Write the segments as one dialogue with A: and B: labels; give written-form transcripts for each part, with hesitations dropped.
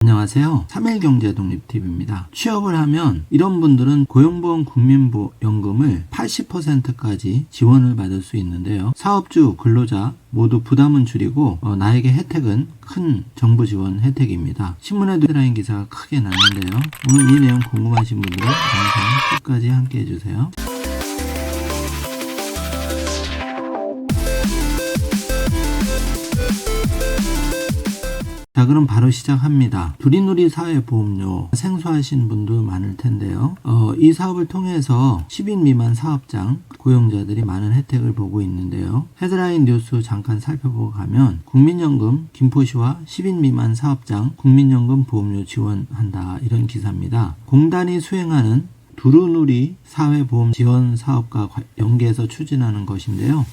A: 안녕하세요. 3일경제 독립TV입니다. 취업을 하면 이런 분들은 고용보험 국민연금을 80%까지 지원을 받을 수 있는데요. 사업주, 근로자 모두 부담은 줄이고 나에게 혜택은 큰 정부 지원 혜택입니다. 신문에도 헤드라인 기사가 크게 났는데요. 오늘 이 내용 궁금하신 분들은 영상 끝까지 함께 해주세요. 자, 그럼 바로 시작합니다. 두리누리 사회보험료 생소하신 분도 많을 텐데요. 이 사업을 통해서 10인 미만 사업장 고용자들이 많은 혜택을 보고 있는데요. 헤드라인 뉴스 잠깐 살펴보고 가면 국민연금 김포시와 10인 미만 사업장 국민연금 보험료 지원한다, 이런 기사입니다. 공단이 수행하는 두루누리 사회보험 지원 사업과 연계해서 추진하는 것인데요.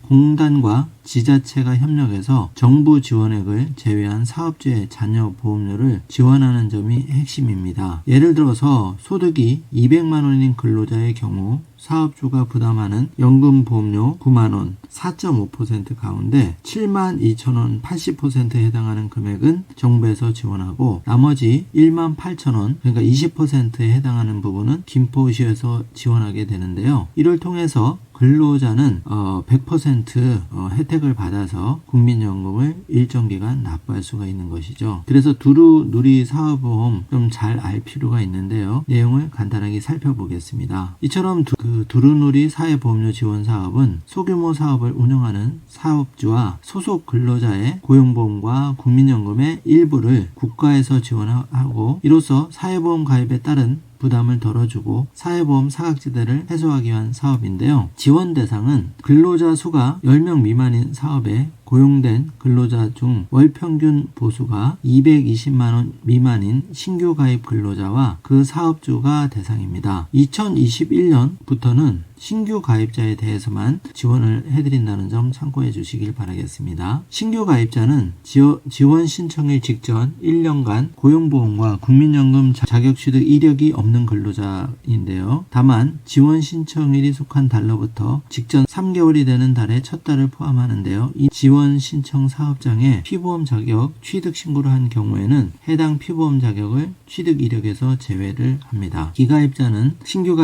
A: 공단과 지자체가 협력해서 정부 지원액을 제외한 사업주의 자녀 보험료를 지원하는 점이 핵심입니다. 예를 들어서 소득이 200만 원인 근로자의 경우 사업주가 부담하는 연금보험료 9만 원 4.5% 가운데 7만 2천 원 80%에 해당하는 금액은 정부에서 지원하고 나머지 1만 8천 원 그러니까 20%에 해당하는 부분은 김포시에서 지원하게 되는데요. 이를 통해서 근로자는 100% 혜택을 받아서 국민연금을 일정 기간 납부할 수가 있는 것이죠. 그래서 두루누리 사회보험 좀 잘 알 필요가 있는데요. 내용을 간단하게 살펴보겠습니다. 이처럼 두루누리 사회보험료 지원 사업은 소규모 사업을 운영하는 사업주와 소속 근로자의 고용보험과 국민연금의 일부를 국가에서 지원하고 이로써 사회보험 가입에 따른 부담을 덜어주고 사회보험 사각지대를 해소하기 위한 사업인데요. 지원 대상은 근로자 수가 10명 미만인 사업에 고용된 근로자 중 월 평균 보수가 220만원 미만인 신규 가입 근로자와 그 사업주가 대상입니다. 2021년부터는 신규 가입자에 대해서만 지원을 해드린다는 점 참고해 주시길 바라겠습니다. 신규 가입자는 지원 신청일 직전 1년간 고용보험과 국민연금 자격취득 이력이 없는 근로자인데요. 다만 지원 신청일이 속한 달로부터 직전 3개월이 되는 달에 첫 달을 포함하는데요. 이 지원 신청 사업장에 피보험 자격 취득 신고를 한 경우에는 해당 피보험 자격을 취득 이력에서 제외를 합니다. 기가입자는 신규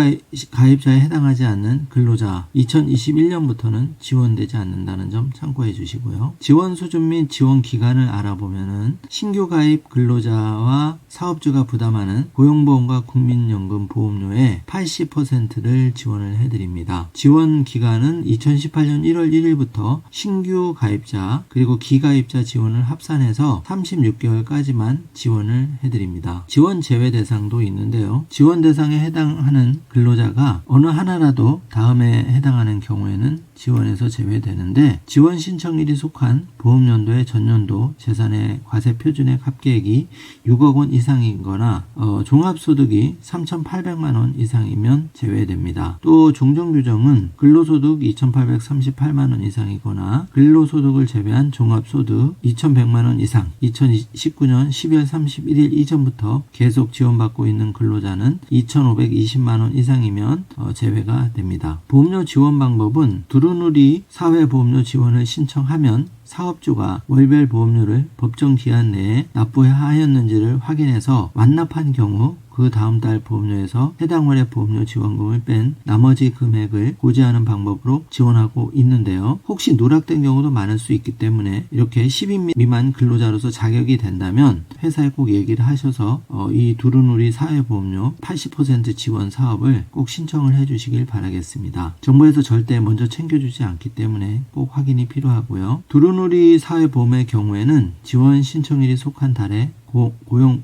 A: 가입자에 해당하지 않는 근로자 2021년부터는 지원되지 않는다는 점 참고해 주시고요. 지원 수준 및 지원 기간을 알아보면은 신규 가입 근로자와 사업주가 부담하는 고용보험과 국민연금 보험료의 80%를 지원을 해드립니다. 지원 기간은 2018년 1월 1일부터 신규 가입자 그리고 기가입자 지원을 합산해서 36개월까지만 지원을 해드립니다. 지원 제외 대상도 있는데요. 지원 대상에 해당하는 근로자가 어느 하나라도 다음에 해당하는 경우에는 지원에서 제외되는데 지원 신청일이 속한 보험연도의 전년도 재산의 과세 표준액 합계액이 6억 원 이상이거나 종합소득이 3,800만 원 이상이면 제외됩니다. 또 종정규정은 근로소득 2,838만 원 이상이거나 근로소득을 제외한 종합소득 2,100만 원 이상 2019년 12월 31일 이전부터 계속 지원받고 있는 근로자는 2,520만 원 이상이면 제외가 됩니다. 보험료 지원 방법은 두루누리 사회보험료 지원을 신청하면 사업주가 월별 보험료를 법정 기한 내에 납부하였는지를 확인해서 완납한 경우 그 다음 달 보험료에서 해당 월의 보험료 지원금을 뺀 나머지 금액을 고지하는 방법으로 지원하고 있는데요. 혹시 누락된 경우도 많을 수 있기 때문에 이렇게 10인 미만 근로자로서 자격이 된다면 회사에 꼭 얘기를 하셔서 이 두루누리 사회보험료 80% 지원 사업을 꼭 신청을 해주시길 바라겠습니다. 정부에서 절대 먼저 챙겨주지 않기 때문에 꼭 확인이 필요하고요. 두루누리 사회보험의 경우에는 지원 신청일이 속한 달에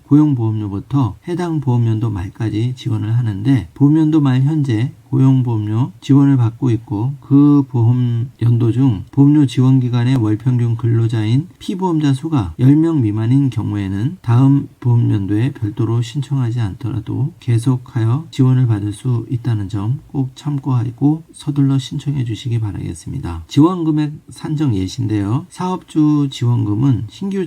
A: 고용보험료부터 해당 보험연도 말까지 지원을 하는데 보험연도 말 현재 고용보험료 지원을 받고 있고 그 보험연도 중 보험료 지원기간의 월평균 근로자인 피보험자 수가 10명 미만인 경우에는 다음 보험연도에 별도로 신청하지 않더라도 계속하여 지원을 받을 수 있다는 점 꼭 참고하고 서둘러 신청해 주시기 바라겠습니다. 지원금액 산정 예시인데요. 사업주 지원금은 신규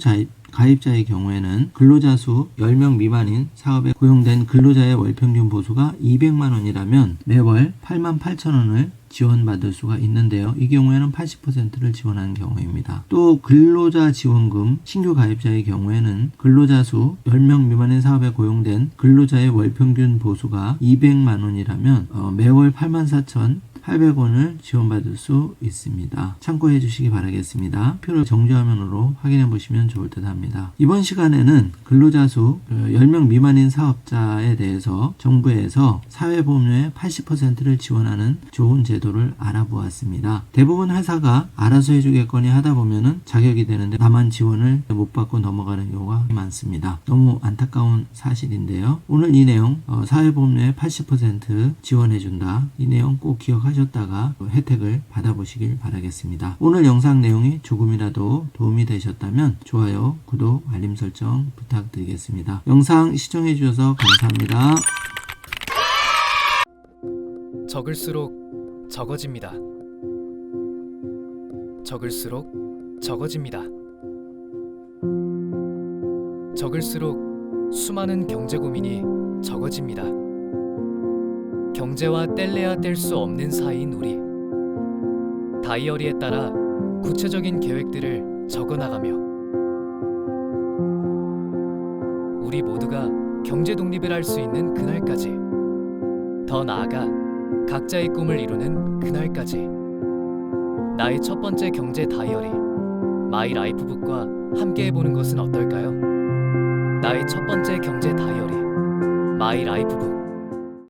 A: 가입자의 경우에는 근로자 수 10명 미만인 사업에 고용된 근로자의 월평균 보수가 200만 원이라면 매월 8만 8천 원을 지원받을 수가 있는데요. 이 경우에는 80%를 지원하는 경우입니다. 또 근로자 지원금 신규 가입자의 경우에는 근로자 수 10명 미만의 사업에 고용된 근로자의 월평균 보수가 200만 원이라면 매월 84,800원을 지원받을 수 있습니다. 참고해 주시기 바라겠습니다. 표를 정지화면으로 확인해 보시면 좋을 듯 합니다. 이번 시간에는 근로자 수 10명 미만인 사업자에 대해서 정부에서 사회보험료의 80%를 지원하는 좋은 제도를 알아보았습니다. 대부분 회사가 알아서 해주겠거니 하다 보면은 자격이 되는데 나만 지원을 못 받고 넘어가는 경우가 많습니다. 너무 안타까운 사실인데요. 오늘 이 내용 사회보험료의 80% 지원해준다. 이 내용 꼭 기억하셨다가 혜택을 받아보시길 바라겠습니다. 오늘 영상 내용이 조금이라도 도움이 되셨다면 좋아요, 구독, 알림 설정 부탁드리겠습니다. 영상 시청해주셔서 감사합니다.
B: 적을수록 적어집니다. 적을수록 적어집니다. 적을수록 수많은 경제 고민이 적어집니다. 경제와 뗄래야 뗄 수 없는 사이인 우리. 다이어리에 따라 구체적인 계획들을 적어나가며 우리 모두가 경제 독립을 할 수 있는 그날까지, 더 나아가 각자의 꿈을 이루는 그날까지 나의 첫 번째 경제 다이어리 마이 라이프북과 함께 해보는 것은 어떨까요? 나의 첫 번째 경제 다이어리 마이 라이프북.